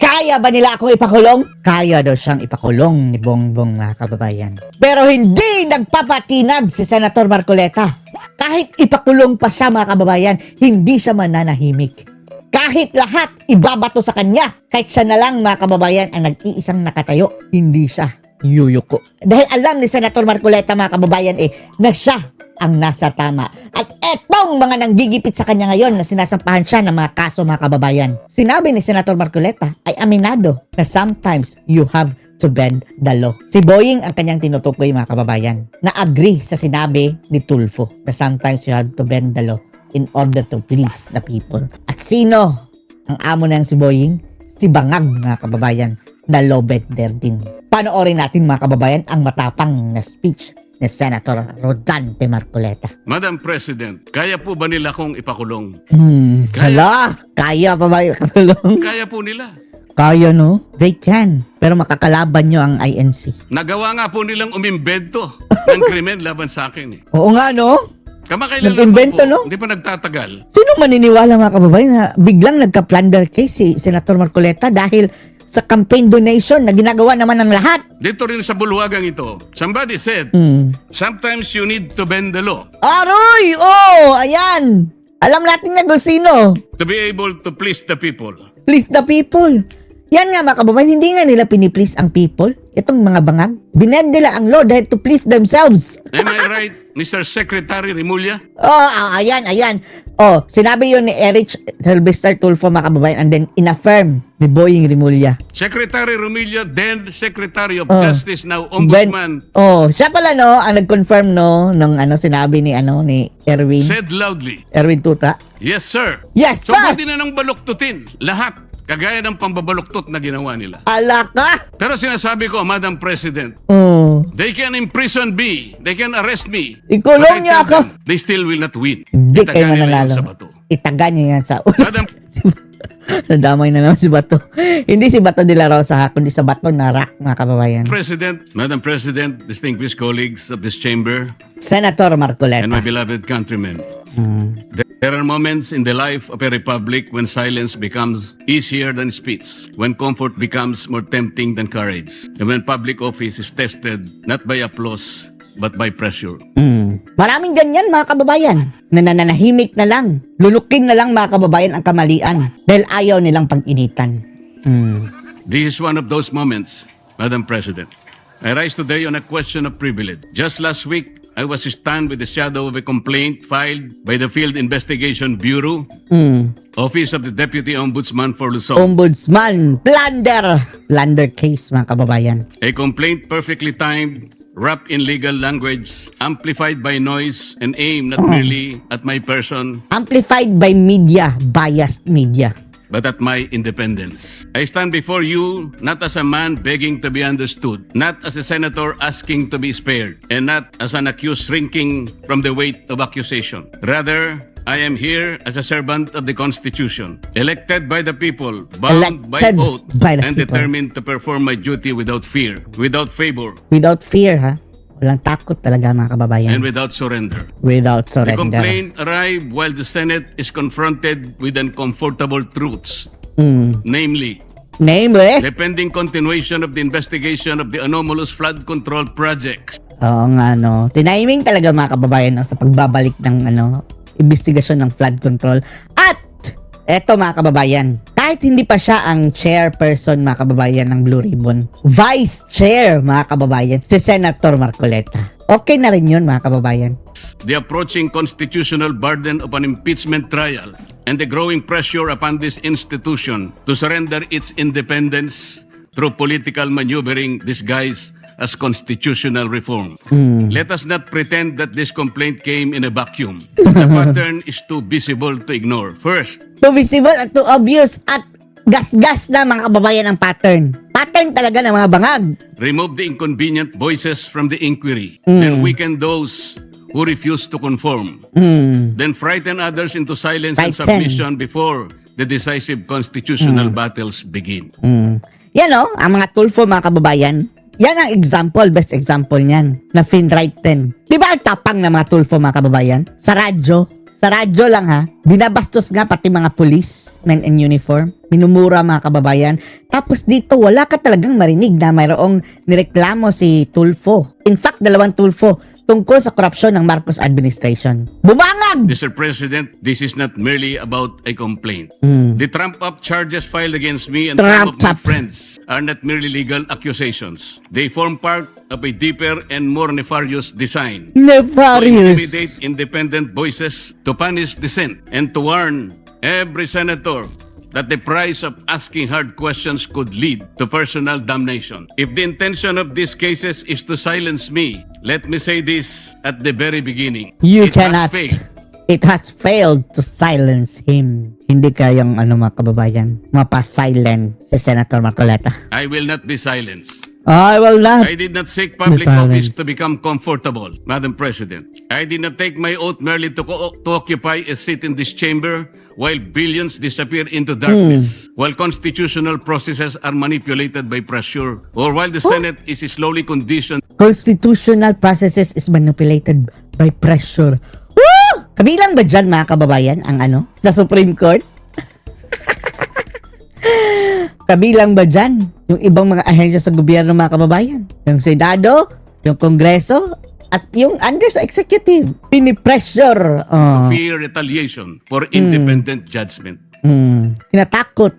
Kaya ba nila akong ipakulong? Kaya daw siyang ipakulong ni Bongbong, mga kababayan. Pero hindi nagpapatinag si Senator Marcoleta. Kahit ipakulong pa siya, mga kababayan, hindi siya mananahimik. Kahit lahat ibabato sa kanya, kahit siya na lang, mga kababayan, ang nag-iisang nakatayo, hindi siya yuyuko. Dahil alam ni Senator Marcoleta, mga kababayan, na siya ang nasa tama. At etong mga nanggigipit sa kanya ngayon na sinasampahan siya ng mga kaso, mga kababayan. Sinabi ni Senator Marcoleta ay aminado na sometimes you have to bend the law. Si Boying ang kanyang tinutukoy, mga kababayan, na agree sa sinabi ni Tulfo na sometimes you have to bend the law in order to please the people. At sino ang amo na si Boying? Si Bangag, mga kababayan, na law bender din. Panoorin natin, mga kababayan, ang matapang na speech ni Senator Rodante Marcoleta. Madam President, kaya po ba nila kong ipakulong? Kaya pa ba yung kakulong? Kaya po nila. Kaya, no? They can. Pero makakalaban nyo ang INC. Nagawa nga po nilang umimbento ng krimen laban sa akin. Oo nga, no? Kamakailan Nag-invento, lang po, no? hindi pa nagtatagal. Sino maniniwala, mga kababayan, na biglang nagka-plunder case si Senator Marcoleta dahil sa campaign donation na ginagawa naman ng lahat? Dito rin sa bulwagang ito, somebody said, sometimes you need to bend the law Aroy! Oh, ayan! Alam natin na kung sino. to be able to please the people. Please the people. Yan nga, mga kababayan, hindi nga nila piniplease ang people. Itong mga bangag. Binend nila ang law dahil to please themselves. Am I right, Mr. Secretary Rimulya? Ayan. Oh, sinabi yun ni Erich Sylvester Tulfo, mga kababayan, and then inaffirm ni Boying Rimulya. Secretary Rimulya, then Secretary of Justice, now Ombudsman, Siya pala, no, ang nag-confirm, no, nung sinabi ni Erwin. said loudly, Erwin Tuta. yes, sir. Yes, So, sir! pwede na nang baluktutin lahat, kagaya ng pambabaluktot na ginawa nila. Alaka! Pero sinasabi ko, Madam President, they can imprison me, they can arrest me. Ikulong but I niya tell ako. them, they still will not win. Hindi Itaga kayo nila yun mananalo. sa bato. Itaga niya yan sa ulo. Madam Nadamay na naman si Bato. Hindi si Bato de la Rosa, kundi sa Bato na rock, mga kababayan. President, Madam President, distinguished colleagues of this chamber, Senator Marcoleta. and my beloved countrymen. There are moments in the life of a republic when silence becomes easier than speech, when comfort becomes more tempting than courage, and when public office is tested not by applause but by pressure. Maraming ganyan, mga kababayan, na nananahimik na lang. Lulukin na lang, mga kababayan, ang kamalian dahil ayaw nilang pag-initan. This is one of those moments, Madam President. I rise today on a question of privilege. Just last week, I was stunned with the shadow of a complaint filed by the Field Investigation Bureau, Office of the Deputy Ombudsman for Luzon. Ombudsman, plunder case, mga kababayan. A complaint perfectly timed, wrapped in legal language, amplified by noise, and aimed not merely at my person, Amplified by media, biased media. but at my independence. I stand before you not as a man begging to be understood, not as a senator asking to be spared, and not as an accused shrinking from the weight of accusation. Rather, I am here as a servant of the Constitution, elected by the people, bound by Elected oath, by the and people. determined to perform my duty without fear, without favor, Without fear, ha? Walang takot talaga, mga kababayan. and without surrender. Without The surrender. complaint arrived while the Senate is confronted with uncomfortable truths, namely, Namely, the pending continuation of the investigation of the anomalous flood control projects. oo nga, no. Tiniming talaga, mga kababayan, no, sa pagbabalik ng investigasyon ng flood control. At eto, mga kababayan, kahit hindi pa siya ang chairperson, mga kababayan, ng Blue Ribbon, vice chair, mga kababayan, si Senator Marcoleta. Okay na rin yun, mga kababayan. The approaching constitutional burden of an impeachment trial and the growing pressure upon this institution to surrender its independence through political maneuvering disguised as constitutional reform. Let us not pretend that this complaint came in a vacuum. The pattern is too visible to ignore. First, Too visible at too obvious at gas-gas na, mga kababayan, ang pattern. Pattern talaga ng mga bangag. remove the inconvenient voices from the inquiry, then weaken those who refuse to conform, then frighten others into silence and Frighten. submission before the decisive constitutional battles begin. Yan, no? Ang mga Tulfo, mga kababayan. Yan ang example, best example niyan, na Finright 10. Di ba ang tapang ng mga Tulfo, mga kababayan? Sa radyo, Sa radyo lang ha, binabastos nga pati mga police, men in uniform. Minumura mga kababayan. Tapos dito wala ka talagang marinig na mayroong nireklamo si Tulfo. In fact, 2 Tulfo tungkol sa korupsyon ng Marcos administration. Bumangag! Mr. President, this is not merely about a complaint. The Trump-up charges filed against me and some of my Trump-up. friends are not merely legal accusations. They form part of a deeper and more nefarious design to Nefarious. intimidate independent voices, to punish dissent, and to warn every senator that the price of asking hard questions could lead to personal damnation. If the intention of these cases is to silence me, let me say this at the very beginning. You It has cannot. failed. It has failed to silence him. Hindi kayang mga kababayan, mapa-silent si Senator Marcoleta. I will not be silenced. I will not. I did not seek public Be office silenced. to become comfortable, Madam President. I did not take my oath merely to occupy a seat in this chamber while billions disappear into darkness, while constitutional processes are manipulated by pressure, or while the Senate is slowly conditioned Constitutional processes is manipulated by pressure. Woo! Kabilang ba dyan mga kababayan ang sa Supreme Court? Kabilang ba dyan yung ibang mga ahensya sa gobyerno mga kababayan? Yung Senado, yung Kongreso, at yung under sa executive. Pinipressure. fear retaliation for independent judgment. Kinatakot.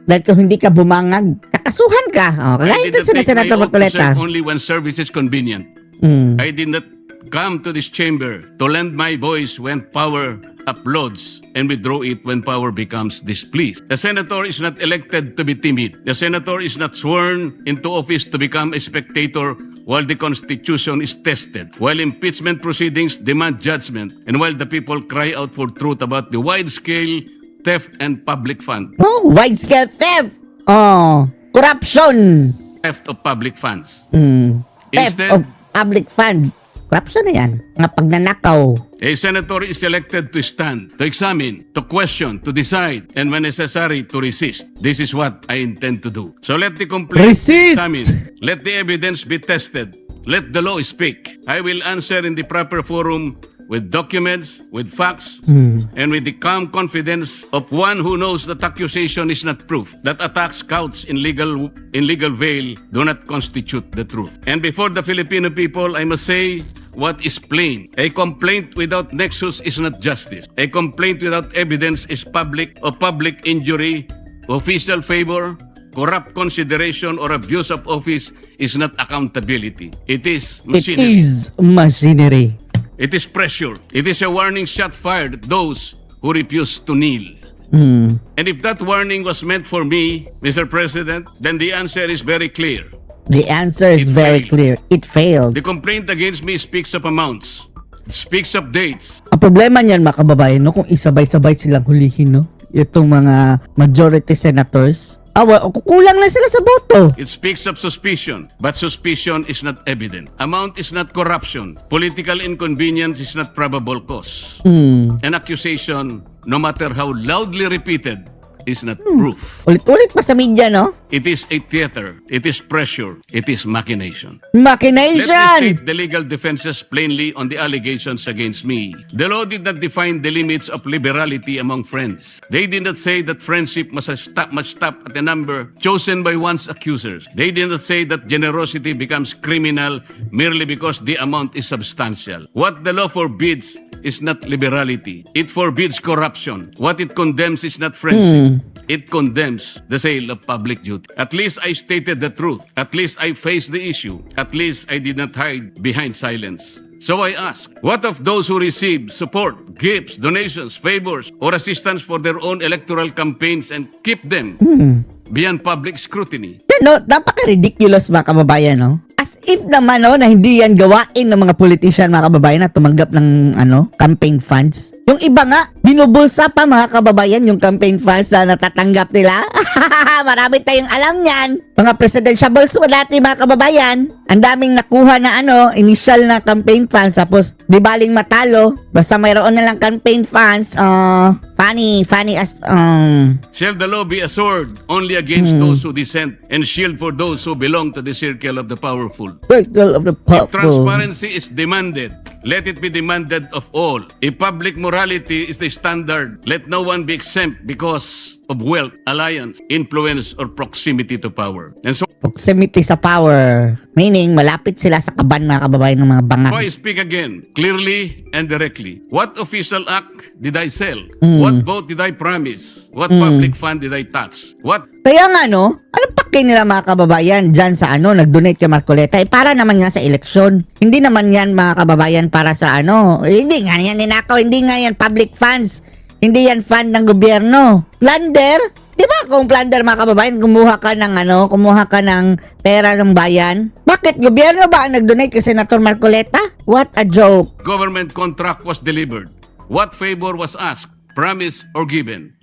Dahil kung hindi ka bumangag, kakasuhan ka. I Kaya did ito not sa take Senator my oath to Marcoleta. serve only when service is convenient. I did not come to this chamber to lend my voice when power uploads and withdraw it when power becomes displeased. The senator is not elected to be timid. The senator is not sworn into office to become a spectator while the Constitution is tested, while impeachment proceedings demand judgment, and while the people cry out for truth about the wide-scale theft and public fund. Oh, wide-scale theft. Corruption. Theft of public funds. Theft Instead, of public fund. Corruption na yan. Mga pagnanakaw. a senator is elected to stand, to examine, to question, to decide, and when necessary, to resist. This is what I intend to do. So let the complaint Resist! be examined. Let the evidence be tested. Let the law speak. I will answer in the proper forum with documents, with facts, and with the calm confidence of one who knows that accusation is not proof, that attacks couched in legal veil do not constitute the truth. And before the Filipino people, I must say what is plain. A complaint without nexus is not justice. A complaint without evidence is public injury, official favor, corrupt consideration, or abuse of office is not accountability. It is It machinery. is machinery. It is pressure. It is a warning shot fired at those who refuse to kneel. And if that warning was meant for me, Mr. President, then the answer is very clear. The answer is It very failed. clear. It failed. The complaint against me speaks of amounts. It speaks of dates. Ang problema niyan mga kababayan, no, kung isabay-sabay silang hulihin, no? Itong mga majority senators, kukulang na sila sa boto. It speaks of suspicion, but suspicion is not evident. Amount is not corruption. Political inconvenience is not probable cause. An accusation, no matter how loudly repeated, is not proof. Ulit-ulit pa sa media, no? It is a theater. It is pressure. It is machination. Let me Machination! state the legal defenses plainly on the allegations against me. The law did not define the limits of liberality among friends. They did not say that friendship must stop at a number chosen by one's accusers. They did not say that generosity becomes criminal merely because the amount is substantial. What the law forbids is not liberality. It forbids corruption. What it condemns is not friendship. It condemns the sale of public duty. At least I stated the truth. At least I faced the issue. At least I did not hide behind silence. So I ask, what of those who receive support, gifts, donations, favors, or assistance for their own electoral campaigns and keep them beyond public scrutiny? No, napaka-ridiculous mga kababayan, no? As if naman, no, na hindi yan gawain ng mga politician, mga kababayan, na tumanggap ng, campaign funds. Yung iba nga, binubulsa pa mga kababayan yung campaign funds na natatanggap nila. marami tayong alam niyan. Mga presidentiables mo dati mga kababayan. Ang daming nakuha na initial na campaign funds. Tapos, di baling matalo. Basta mayroon na lang campaign funds. Funny as, Shall the law be a sword only against those who dissent and shield for those who belong to the circle of the powerful? circle of the If powerful. transparency is demanded, let it be demanded of all. If public morality is the standard, let no one be exempt because of wealth, alliance, influence, or proximity to power. And so Proximity sa power. Meaning, malapit sila sa kaban mga kababayan ng mga bangag. I speak again, clearly and directly. What official act did I sell? What vote did I promise? What public fund did I touch? What Kaya nga anong pake nila mga kababayan dyan sa nag-donate kay Marcoleta? Para naman nga sa eleksyon. Hindi naman yan mga kababayan para sa hindi nga yan ninakaw, hindi nga yan public funds. Hindi yan fund ng gobyerno. Plunder? Di ba kung plunder mga kababayan, kumuha ka ng pera ng bayan? Bakit gobyerno ba ang nag-donate kay Senator Marcoleta? What a joke. government contract was delivered? What favor was asked, promised, or given?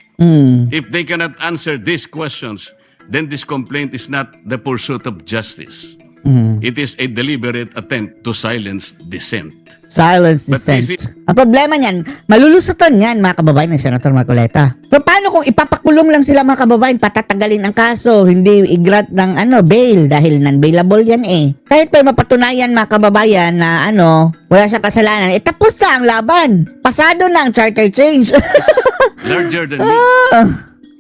If they cannot answer these questions, then this complaint is not the pursuit of justice. It is a deliberate attempt to silence dissent. Silence But dissent. this is- Ang problema niyan, malulusutan yan mga kababayan ng Senator Marcoleta. Pero paano kung ipapakulong lang sila mga kababayan, patatagalin ang kaso, hindi i-grant ng bail dahil non-bailable yan eh. Kahit pa mapatunayan mga kababayan na wala siyang kasalanan, tapos na ang laban. Pasado na ang charter change. Larger than me.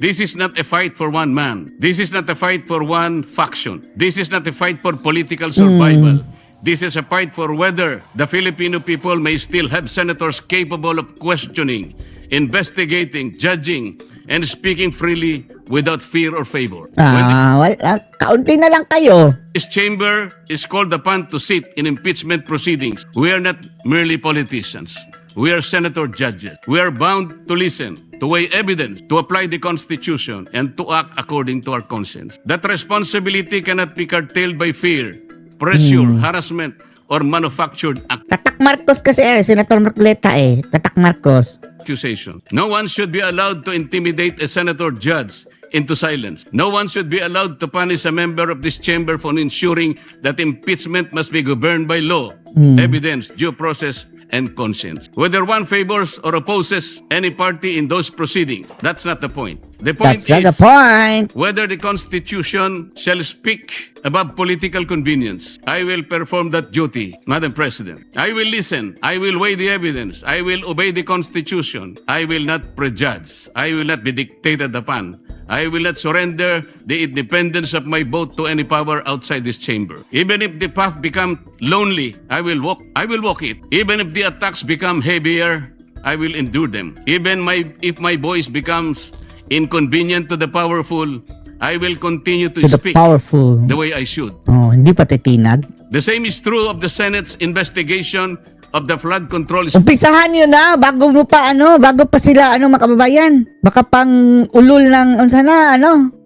This is not a fight for one man. This is not a fight for one faction. This is not a fight for political survival. This is a fight for whether the Filipino people may still have senators capable of questioning, investigating, judging, and speaking freely without fear or favor. When Kaunti na lang kayo. this chamber is called upon to sit in impeachment proceedings, we are not merely politicians. We are senator judges. We are bound to listen, to weigh evidence, to apply the Constitution, and to act according to our conscience. That responsibility cannot be curtailed by fear, pressure, harassment, or manufactured Tatak Marcos kasi Senator Marcoleta Tatak Marcos. accusation. No one should be allowed to intimidate a senator judge into silence. No one should be allowed to punish a member of this chamber for ensuring that impeachment must be governed by law, evidence, due process, and conscience. Whether one favors or opposes any party in those proceedings, that's not the point. The point That's not is the point. whether the Constitution shall speak above political convenience. I will perform that duty, Madam President. I will listen. I will weigh the evidence. I will obey the Constitution. I will not prejudge. I will not be dictated upon. I will not surrender the independence of my vote to any power outside this chamber. Even if the path becomes lonely, I will walk it. Even if the attacks become heavier, I will endure them. Even if my voice becomes inconvenient to the powerful, I will continue to To the speak powerful. the way I should. Hindi pa titinag. The same is true of the Senate's investigation of the flood control. Umpisahan nyo na, bago pa sila, mga kababayan. Baka pang ulol ng,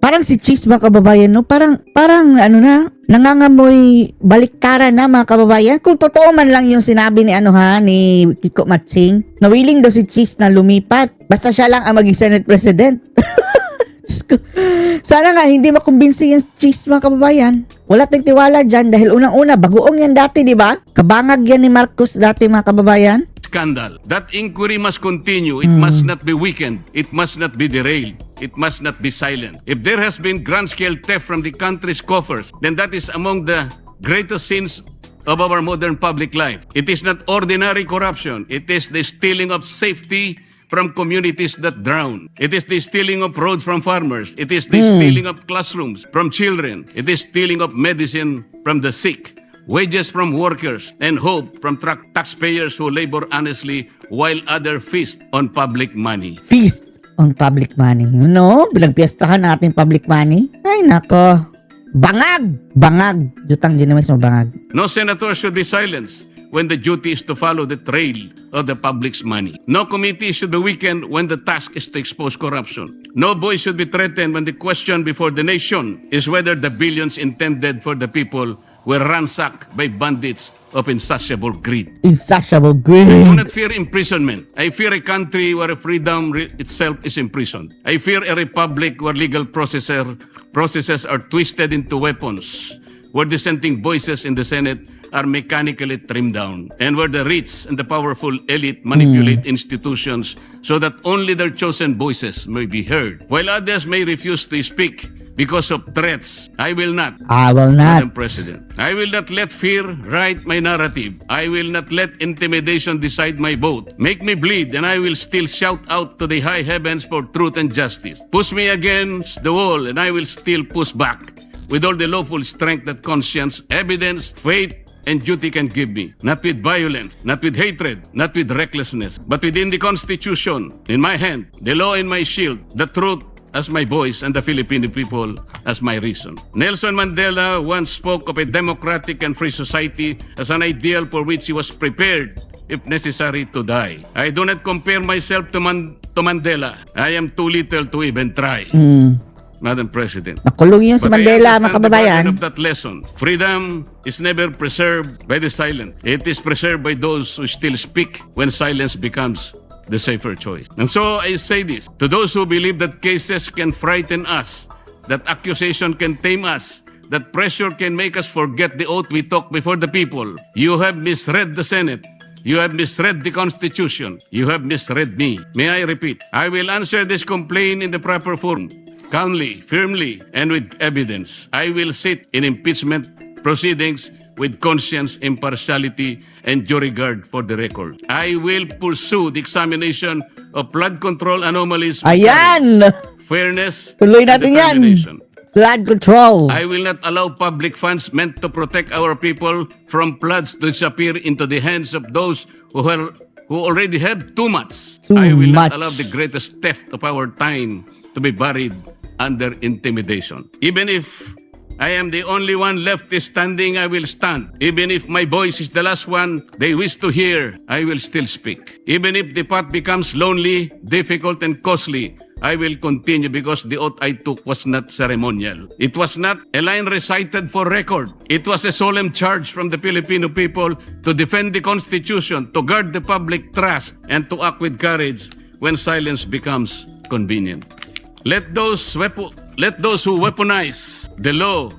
parang si Cheese, mga kababayan, parang, nangangamoy baliktaran na, mga kababayan. Kung totoo man lang yung sinabi ni, ni Kiko Matsing, na willing daw si Cheese na lumipat. Basta siya lang ang maging Senate President. Sana nga hindi makumbinsi yung Cheese mga kababayan. Wala tayong tiwala dyan dahil unang-una, bagoong yan dati, di ba? Kabangag yan ni Marcos dati mga kababayan. Scandal. That inquiry must continue. It must not be weakened. It must not be derailed. It must not be silent. If there has been grand-scale theft from the country's coffers, then that is among the greatest sins of our modern public life. It is not ordinary corruption. It is the stealing of safety from communities that drown. It is the stealing of roads from farmers. It is the stealing of classrooms from children. It is stealing of medicine from the sick, wages from workers, and hope from taxpayers who labor honestly while others feast on public money. Feast on public money. Pinagpiestahan natin public money. Ay, nako. Bangag. Jutang dinamis mo bangag. No senator should be silenced when the duty is to follow the trail of the public's money. No committee should be weakened when the task is to expose corruption. No voice should be threatened when the question before the nation is whether the billions intended for the people were ransacked by bandits of insatiable greed. Insatiable I do greed. not fear imprisonment. I fear a country where freedom itself is imprisoned. I fear a republic where legal processes processes are twisted into weapons, where dissenting voices in the Senate are mechanically trimmed down, and where the rich and the powerful elite manipulate institutions so that only their chosen voices may be heard, while others may refuse to speak because of threats. I will not. I will Madam not. President, I will not let fear write my narrative. I will not let intimidation decide my vote. Make me bleed, and I will still shout out to the high heavens for truth and justice. Push me against the wall, and I will still push back with all the lawful strength that conscience, evidence, faith, and duty can give me. Not with violence, not with hatred, not with recklessness, but within the Constitution, in my hand, the law in my shield, the truth as my voice, and the Filipino people as my reason. Nelson Mandela once spoke of a democratic and free society as an ideal for which he was prepared, if necessary, to die. I do not compare myself to Mandela. I am too little to even try. Madam President. Nakulong yun si But I Mandela, understand mga the kababayan. burden of that lesson. Freedom is never preserved by the silent. It is preserved by those who still speak when silence becomes the safer choice. And so I say this to those who believe that cases can frighten us, that accusation can tame us, that pressure can make us forget the oath we took before the people. You have misread the Senate. You have misread the Constitution. You have misread me. May I repeat? I will answer this complaint in the proper form. Calmly, firmly, and with evidence. I will sit in impeachment proceedings with conscience, impartiality, and due regard for the record. I will pursue the examination of flood control anomalies with Ayan! fairness, Tuloy and natin yan. determination. Flood control. I will not allow public funds meant to protect our people from floods to disappear into the hands of those who already have too much. Too I will much. not allow the greatest theft of our time to be buried under intimidation. Even if I am the only one left standing, I will stand. Even if my voice is the last one they wish to hear, I will still speak. Even if the path becomes lonely, difficult, and costly, I will continue because the oath I took was not ceremonial. It was not a line recited for record. It was a solemn charge from the Filipino people to defend the Constitution, to guard the public trust, and to act with courage when silence becomes convenient. Let those who weaponize the law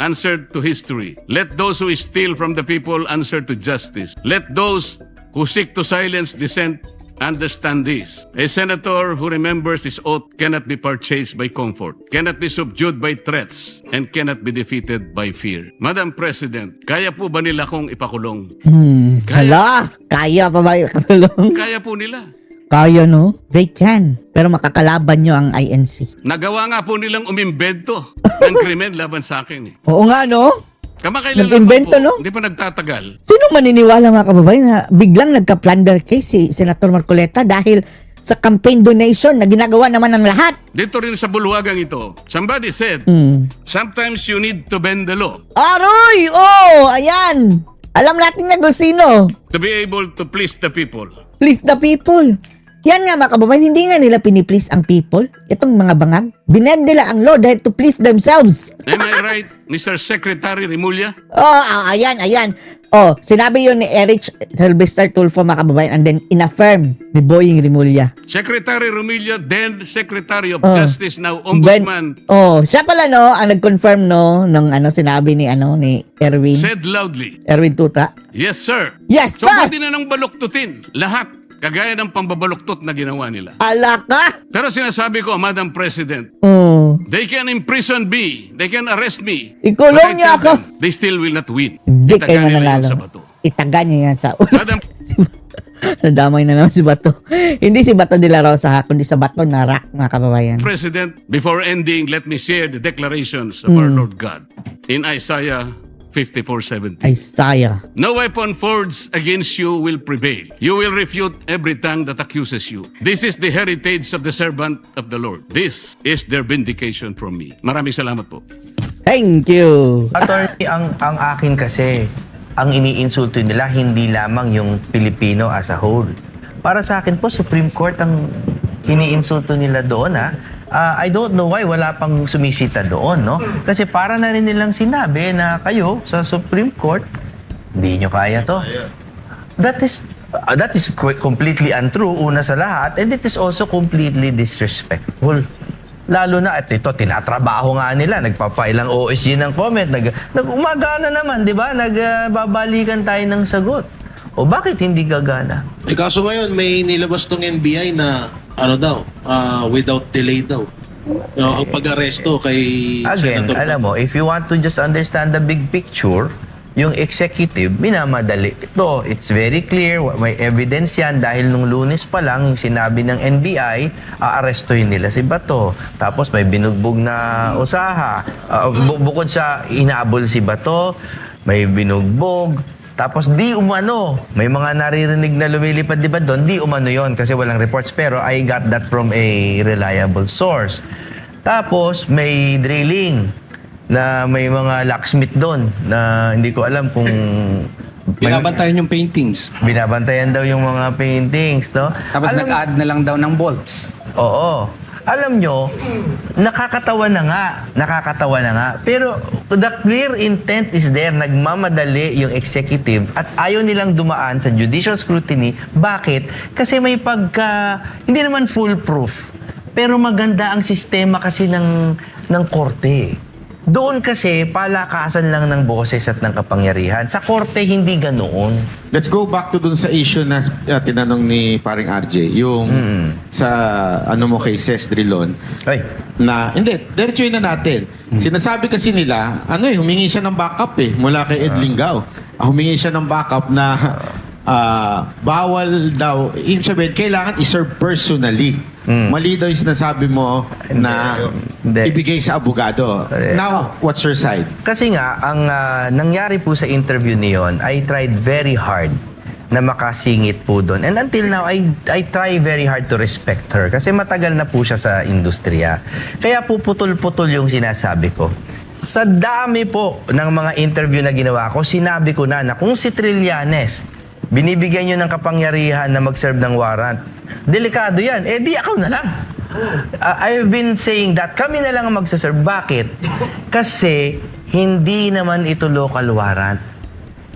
answer to history. Let those who steal from the people answer to justice. Let those who seek to silence dissent understand this. A senator who remembers his oath cannot be purchased by comfort, cannot be subdued by threats, and cannot be defeated by fear. Madam President, kaya po ba nila kong ipakulong? Hala, kaya pa ba yung katulong? Kaya po nila. Kaya, no? They can. Pero makakalaban nyo ang INC. Nagawa nga po nilang umimbento ng krimen laban sa akin. Oo nga, no? Kamakailan Nag-invento, lang po, no? hindi pa nagtatagal. Sino maniniwala, mga kababayan, na biglang nagka-plunder case si Senator Marcoleta dahil sa campaign donation na ginagawa naman ng lahat? Dito rin sa bulwagang ito, somebody said, sometimes you need to bend the law Aroy! Oh, ayan! Alam natin na kung sino. to be able to please the people. Please the people. Yan nga, mga kababayan, hindi nga nila piniplease ang people. Itong mga bangag. Binend nila ang law dahil to please themselves. Am I right, Mr. Secretary Remulla? Oh, ayan. Oh, sinabi yun ni Erich Sylvester Tulfo, mga kababayan, and then inaffirm ni Boying Rimulya. Secretary Remulla, then Secretary of Oh. Justice, now Ombudsman, Siya pala, no, ang nag-confirm, no, nung sinabi ni Erwin. said loudly, Erwin Tuta. yes, sir. Yes, So, sir! pwede na nang baluktutin lahat, kagaya ng pambabaluktot na ginawa nila. Ala ka! Pero sinasabi ko, Madam President, Oh. they can imprison me, they can arrest me. Ikulong But I niya tell ako. them, they still will not win. Hindi Itaga kayo nila yun mananalo. sa bato. Itaga niyo yan sa ulo. Madam Nadamay na naman si Bato. Hindi si Bato de la Rosa, ha, kundi sa Bato na rock, mga kababayan. President, before ending, let me share the declarations of our Lord God in Isaiah 54:17. Isaiah. No weapon forged against you will prevail. You will refute every tongue that accuses you. This is the heritage of the servant of the Lord. This is their vindication from me. Maraming salamat po. Thank you. Attorney, ang akin kasi, ang iniinsulto nila hindi lamang yung Pilipino as a whole. Para sa akin po, Supreme Court ang iniinsulto nila doon, ha. I don't know why wala pang sumisita doon, no? Kasi para na rin nilang sinabi na kayo sa Supreme Court, hindi nyo kaya to. That is completely untrue, una sa lahat, and it is also completely disrespectful. Lalo na, at ito, tinatrabaho nga nila, nagpapailang OSG ng comment, nag-umagana naman, di ba? Nagbabalikan tayo ng sagot. O bakit hindi gagana? Kaso ngayon, may nilabas tong NBI na, without delay daw. Ang pag-aresto kay Again, Senator alam mo, if you want to just understand the big picture, yung executive, minamadali. Ito, it's very clear, may evidence yan dahil nung Lunes pa lang, yung sinabi ng NBI, aarestuhin nila si Bato. Tapos may binugbog na usaha. Bukod sa inabol si Bato, may binugbog. Tapos di umano, may mga naririnig na lumilipad di ba doon, di umano yon kasi walang reports. Pero I got that from a reliable source. Tapos may drilling na may mga locksmith doon na hindi ko alam kung Binabantayan yung paintings. binabantayan daw yung mga paintings, no? Tapos nag-add na lang daw ng bolts. Oo. Alam nyo, nakakatawa na nga. Pero the clear intent is there. Nagmamadali yung executive at ayaw nilang dumaan sa judicial scrutiny. Bakit? Kasi may hindi naman foolproof. Pero maganda ang sistema kasi ng korte. Doon kasi palakasan lang ng boses at ng kapangyarihan. Sa korte, hindi ganoon. Let's go back to dun sa issue na tinanong ni paring RJ, yung sa kay Ces Drilon, Ay, na, hindi, diretsuhin na natin. Sinasabi kasi nila, humingi siya ng backup mula kay Ed Lingao. Humingi siya ng backup na bawal daw, ibig sabihin, kailangan i-serve personally. Mali daw yung sinasabi mo na Hindi. ibigay sa abogado. Now, what's your side? kasi nga, ang nangyari po sa interview niyon, I tried very hard na makasingit po doon. And until now, I try very hard to respect her kasi matagal na po siya sa industriya. Kaya po putol-putol yung sinasabi ko. Sa dami po ng mga interview na ginawa ko, sinabi ko na kung si Trillanes, binibigyan nyo ng kapangyarihan na mag-serve ng warrant, delikado yan. Di ako na lang. I've been saying that kami na lang ang magsaserve. Bakit? Kasi hindi naman ito local warrant.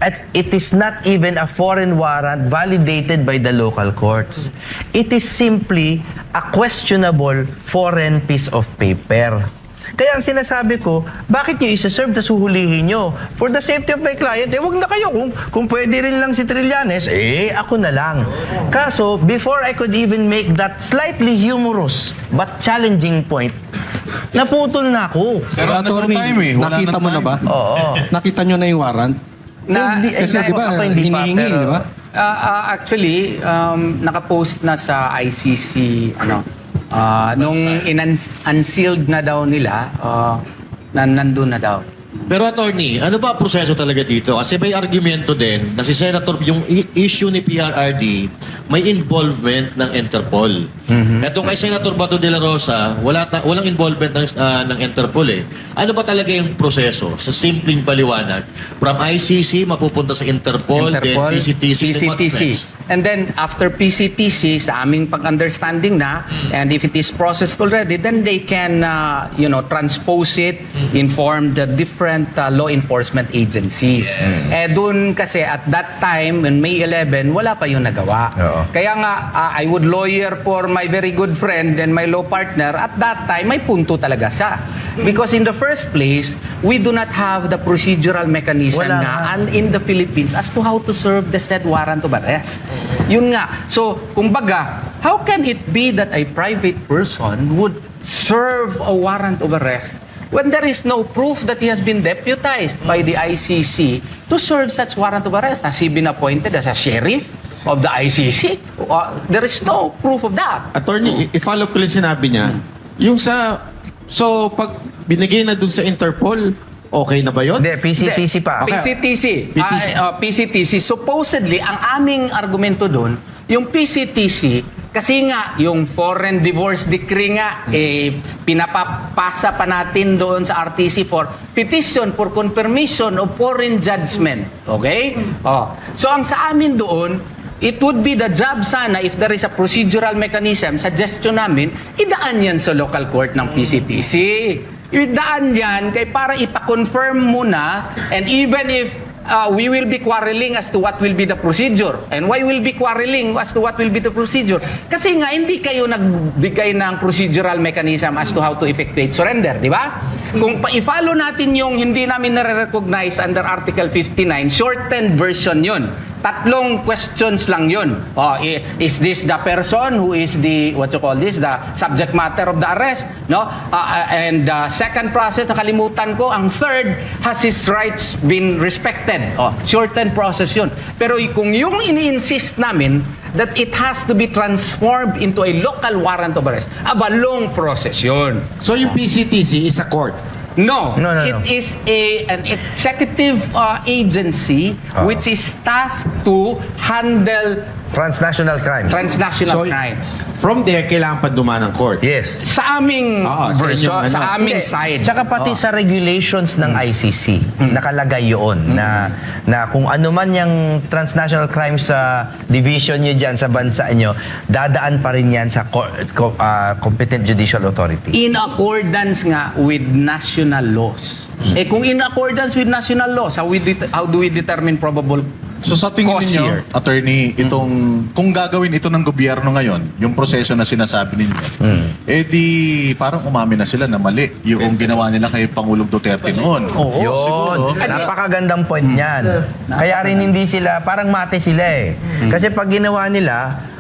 At it is not even a foreign warrant validated by the local courts. It is simply a questionable foreign piece of paper. Kaya ang sinasabi ko, bakit nyo isa-serve na suhulihin nyo? For the safety of my client, wag na kayo. Kung pwede rin lang si Trillanes, ako na lang. Kaso, before I could even make that slightly humorous but challenging point, naputol na ako. Pero attorney, nakita mo na ba? Oo. Nakita nyo na yung warrant? Kasi di ba, ako hindi pa, hinihingi, pero- di ba? Actually, nakapost na sa ICC, nung unsealed na daw nila, nandun na daw. Pero attorney, ano ba ang proseso talaga dito? Kasi may argumento din na si Senator, yung issue ni PRRD, may involvement ng Interpol. Etong kay Senator Bato de la Rosa, walang involvement ng Interpol Ano ba talaga yung proseso? Sa simpleng paliwanag, from ICC, mapupunta sa Interpol, then PCTC, then what's next? And then after PCTC, sa aming pag-understanding na, and if it is processed already, then they can, transpose it, inform the different law enforcement agencies. Doon kasi at that time, in May 11, wala pa yung nagawa. Oo. Kaya nga, I would lawyer for my very good friend and my law partner. At that time, may punto talaga siya. Because in the first place, we do not have the procedural mechanism Wala nga nga. and in the Philippines as to how to serve the said warrant of arrest. Yun nga. So, kumbaga, how can it be that a private person would serve a warrant of arrest when there is no proof that he has been deputized by the ICC to serve such warrant of arrest? Has he been appointed as a sheriff of the ICC? There is no proof of that. Attorney, i-follow ko lang sinabi niya. Yung so pag binigay na dun sa Interpol, okay na ba yun? Hindi, PCTC pa. PCTC. Supposedly, ang aming argumento doon, yung PCTC, kasi nga, yung foreign divorce decree nga, pinapapasa pa natin doon sa RTC for petition for confirmation of foreign judgment. Okay? So, ang sa amin doon, it would be the job sana if there is a procedural mechanism, suggestion namin, idaan yan sa local court ng PCTC. Idaan yan kay para ipa-confirm muna, and even if we will be quarreling as to what will be the procedure. And why will be quarreling as to what will be the procedure? Kasi nga, hindi kayo nagbigay ng procedural mechanism as to how to effectuate surrender, di ba? Kung i-follow natin yung hindi namin nare-recognize under Article 59, shortened version yun. 3 questions lang yun. Is this the person who is the, what you call this, the subject matter of the arrest? No? And second process, nakalimutan ko. Ang third, has his rights been respected? Shortened process yun. Pero kung yung ini-insist namin that it has to be transformed into a local warrant of arrest, long process yun. So yung PCTC is a court. No, No. it is an executive agency which is tasked to handle Transnational crimes. transnational crimes. From there, kailangan pa dumaan ng court. Yes. Sa aming sa version, inyong ano. sa aming Hindi. side. Tsaka pati sa regulations ng ICC, nakalagay yun na kung ano man yung transnational crimes sa division nyo dyan sa bansa nyo, dadaan pa rin yan sa competent judicial authority. In accordance nga with national laws. Kung in accordance with national laws, how do we determine probable So sa tingin cause ninyo, here? attorney, kung gagawin ito ng gobyerno ngayon, yung proseso na sinasabi ninyo, di parang umamin na sila na mali yung ginawa nila kay Pangulong Duterte noon. Yun. Napakagandang point niyan. Kaya rin hindi sila, parang mate sila eh. Kasi pag ginawa nila,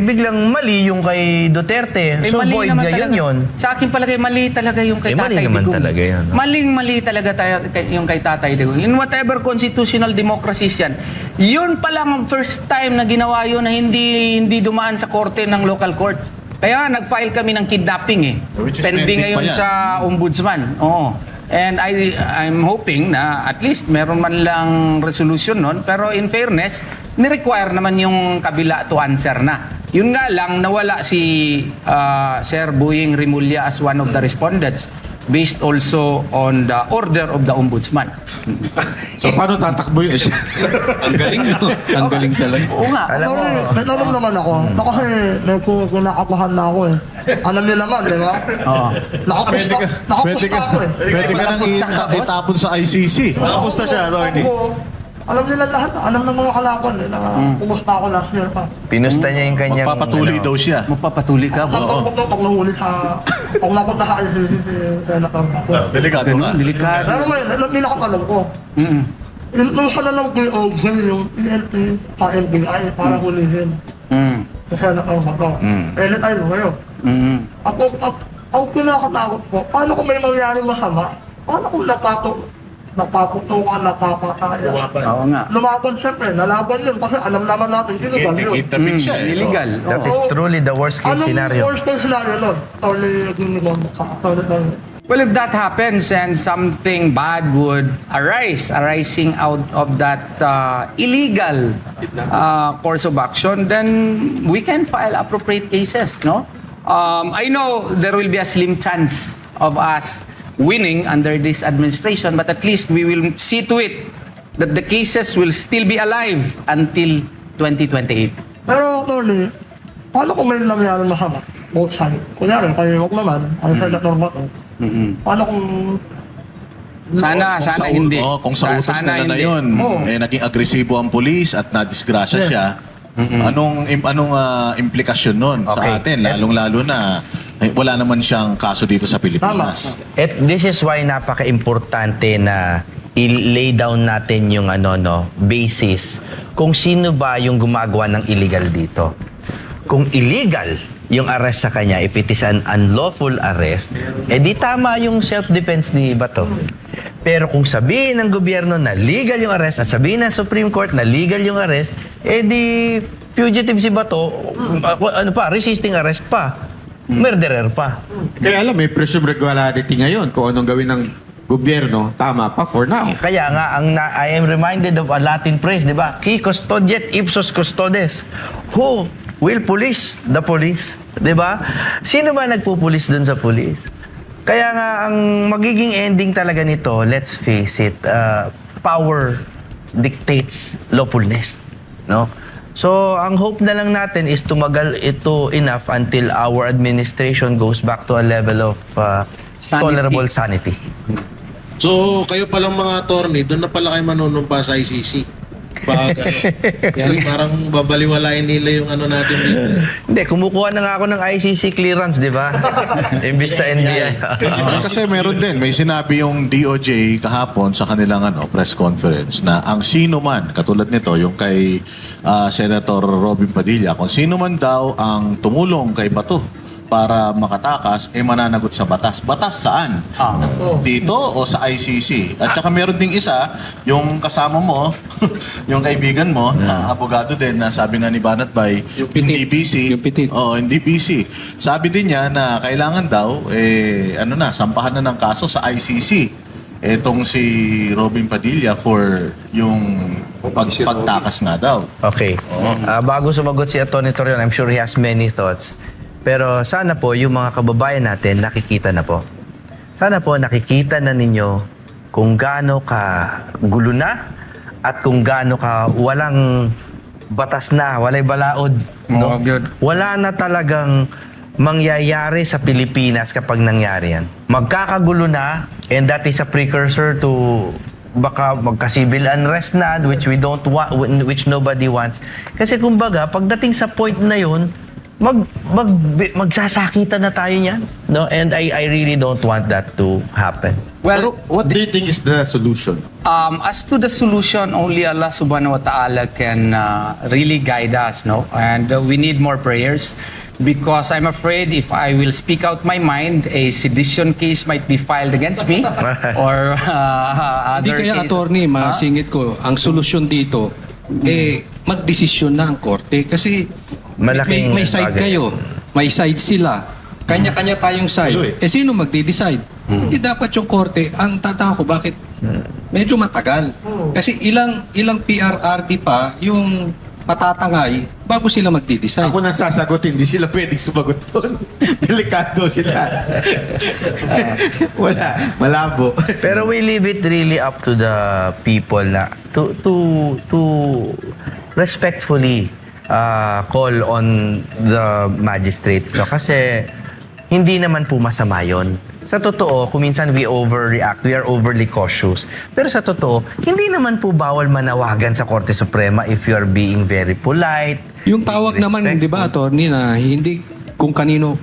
biglang mali yung kay Duterte. So mali void naman ngayon talaga. yun. Sa akin palagay, mali talaga yung kay Mali Tatay naman Digong. talaga yan. Mali talaga yung kay Tatay Digong. In whatever constitutional democracies yan, yun pa lang ang first time na ginawa yun na hindi dumaan sa korte ng local court. Kaya nag-file kami ng kidnapping Which is Pending pending ngayon pa yan. sa ombudsman. Oo. And I'm hoping na at least meron man lang resolution nun. Pero in fairness, ni-require naman yung kabila to answer na. Yun nga lang, nawala si Sir Boying Rimulya as one of the respondents based also on the order of the ombudsman. So paano tatakbo yun? Ang galing, no? Ang galing talaga. Oo nga. Alam mo, May tanong naman ako. Ako kasi may nakapahan na ako eh. Alam niyo naman, di ba? Oo. Nakapusta ako eh. Pwede ka nang itapon sa ICC. Nakapusta siya, attorney. Ako, alam nila lahat. Alam ng mga kalaban eh, na pumusta ako last year pa. pinusta niya yung kanyang... Magpapatuloy daw siya. Magpapatuloy ka. Pag nahuli sa... Pag napunta sa ICC si Senator ako. Delikado ka. Delikado. Pero ngayon, nilakatanong ko. Inuusan na lang ko yung OG, yung PNP sa NBI para hulihin si Senator Bato. Anytime ngayon. Ang pinakatakot po, paano kung may mangyaring masama? Paano kung napaputukan, napapataya? Oo nga. Lumaban siyempre, nalaban yun kasi alam naman natin, illegal yun. Itabig siya eh. Illegal. That is truly the worst case Anong scenario. worst case scenario nun? Well, if that happens and something bad would arising out of that illegal course of action, then we can file appropriate cases, no? I know there will be a slim chance of us winning under this administration, but at least we will see to it that the cases will still be alive until 2028. Pero, Tony, paano kung may nangyaring masama? Both sides. Kunyari, kayo huwag naman, ang Senator Bato. Paano kung... Sana hindi. Kung sa utos Sana nila na hindi. yun, naging agresibo ang pulis at nadisgrasya siya, anong implikasyon nun sa Okay. atin? Lalong-lalo na wala naman siyang kaso dito sa Pilipinas. At this is why napaka-importante na i-lay down natin yung basis kung sino ba yung gumagawa ng illegal dito. Kung illegal yung arrest sa kanya, if it is an unlawful arrest, di tama yung self-defense ni Bato. Pero kung sabihin ng gobyerno na legal yung arrest at sabihin ng Supreme Court na legal yung arrest, di fugitive si Bato, resisting arrest pa. Murderer pa. Kaya alam, may presumed regularity ngayon kung anong gawin ng gobyerno, tama pa for now. Kaya nga, I am reminded of a Latin phrase, di ba? Qui custodiet ipsos custodes. Who will police the police? Di ba? Sino ba nagpupulis dun sa police? Kaya nga, ang magiging ending talaga nito, let's face it, power dictates lawfulness. No? So, ang hope na lang natin is tumagal ito enough until our administration goes back to a level of Sanity. tolerable sanity. So, kayo palang mga attorney, doon na pala kayo manunumpa sa ICC. Pag, kasi parang babaliwalain nila yung ano natin dito. Hindi, kumukuha na nga ako ng ICC clearance, di ba? Imbis sa NBI. Kasi meron din, may sinabi yung DOJ kahapon sa kanilang press conference na ang sino man, katulad nito, yung kay Senator Robin Padilla, kung sino man daw ang tumulong kay Bato para makatakas, mananagot sa batas. Batas saan? Dito o sa ICC? At saka meron ding isa, yung kasama mo, yung kaibigan mo, na abogado din, na sabi nga ni Banat Bay, yung DPC. Yung Petit. Oo, yung DPC. Sabi din niya na kailangan daw, sampahan na ng kaso sa ICC. Etong si Robin Padilla for yung pagtakas nga daw. Okay. Bago sumagot si Atty. Torion, I'm sure he has many thoughts. Pero sana po yung mga kababayan natin nakikita na po. Sana po nakikita na ninyo kung gaano ka gulo na at kung gaano ka walang batas na, walay balaod. No? good. Wala na talagang mangyayari sa Pilipinas kapag nangyari yan. Magkakagulo na, and that is a precursor to baka magka-civil unrest na, which we don't want, which nobody wants. Kasi kumbaga, pagdating sa point na yun, magsasakitan na tayo niyan, no? And I really don't want that to happen. Pero what do you think is the solution? As to the solution, only Allah subhanahu wa ta'ala can really guide us, no? And we need more prayers because I'm afraid if I will speak out my mind, a sedition case might be filed against me or Hindi other kaya, cases. attorney, masingit ko, ang solusyon dito, magdesisyon na ang korte. Kasi Malaking may side bagay. kayo, may side sila. Kanya-kanya tayong side. Sino magde-decide? Hindi dapat yung korte. Ang tataka ko, bakit medyo matagal? Kasi ilang PRRD pa yung matatangay bago sila magde-decide. Ako nang sasagot, hindi sila pwedeng sumagot doon. Delikado sila. Wala, malabo. Pero we leave it really up to the people na to respectfully call on the magistrate. No? Kasi hindi naman po masama yun. Sa totoo, kung minsan we overreact, we are overly cautious. Pero sa totoo, hindi naman po bawal manawagan sa Korte Suprema if you are being very polite. Yung tawag being naman, di ba, respectful. attorney, na hindi kung kanino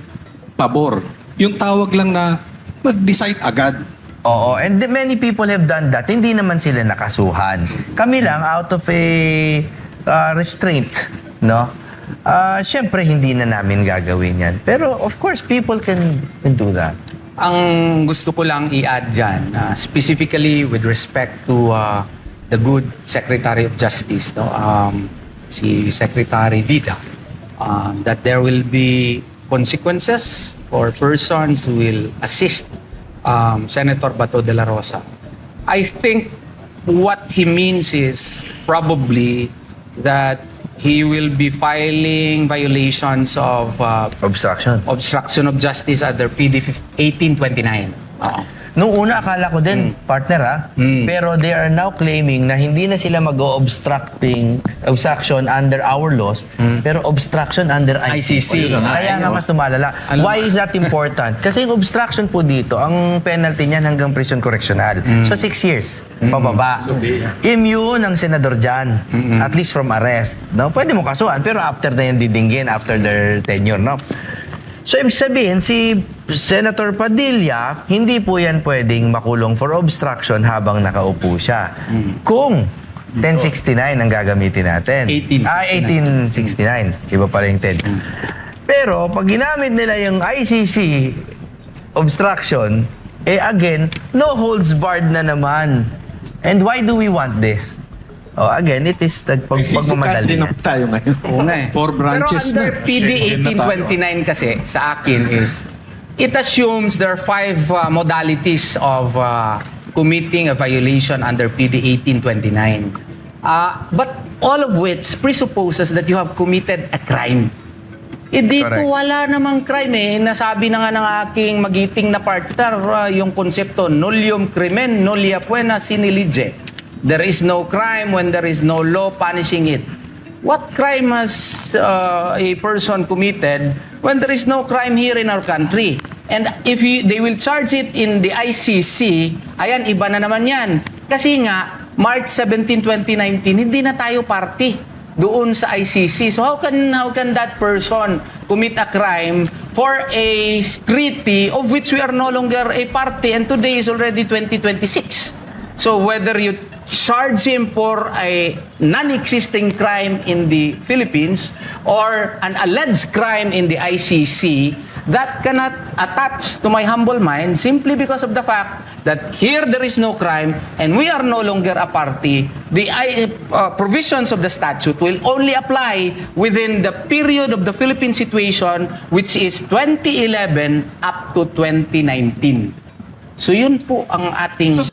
pabor. Yung tawag lang na mag-decide agad. Oo, and many people have done that. Hindi naman sila nakasuhan. Kami lang, out of a restraint, no? Siyempre, hindi na namin gagawin yan. Pero, of course, people can do that. Ang gusto ko lang i-add dyan, specifically with respect to the good Secretary of Justice, no? Si Secretary Vida, that there will be consequences for persons who will assist Senator Bato de la Rosa. I think what he means is probably that he will be filing violations of Obstruction. obstruction of justice under PD 1829. Nung una, akala ko din, partner pero they are now claiming na hindi na sila obstruction under our laws, pero obstruction under ICC. ICC. Kaya nga mas tumalala. Why is that important? Kasi yung obstruction po dito, ang penalty niyan hanggang prison correctional. So 6 years, pababa. Immune ang senador dyan, at least from arrest. No? Pwede mo kasuhan, pero after na yan didinggin, after their tenure. No? So, ibig sabihin, si Senator Padilla, hindi po yan pwedeng makulong for obstruction habang nakaupo siya. Kung 1069 ang gagamitin natin. 1869. Iba pala yung 10. Pero, pag ginamit nila yung ICC obstruction, again, no holds barred na naman. And why do we want this? Again, it is pagmamadali. Country na tayo ngayon. Oo nga eh. 4 branches Pero under na. PD 1829 kasi, sa akin is, it assumes there are 5 modalities of committing a violation under PD 1829. But all of which presupposes that you have committed a crime. Dito Correct. wala namang crime eh. Nasabi na nga ng aking magiting na partner, yung konsepto, nullium crimen, nullia poena sine lege. There is no crime when there is no law punishing it. What crime has a person committed when there is no crime here in our country? And if they will charge it in the ICC, ayan, iba na naman yan. Kasi nga, March 17, 2019, hindi na tayo party doon sa ICC. So how can that person commit a crime for a treaty of which we are no longer a party, and today is already 2026. So whether you charge him for a non-existing crime in the Philippines or an alleged crime in the ICC, that cannot attach to my humble mind simply because of the fact that here there is no crime and we are no longer a party. The provisions of the statute will only apply within the period of the Philippine situation, which is 2011 up to 2019. So yun po ang ating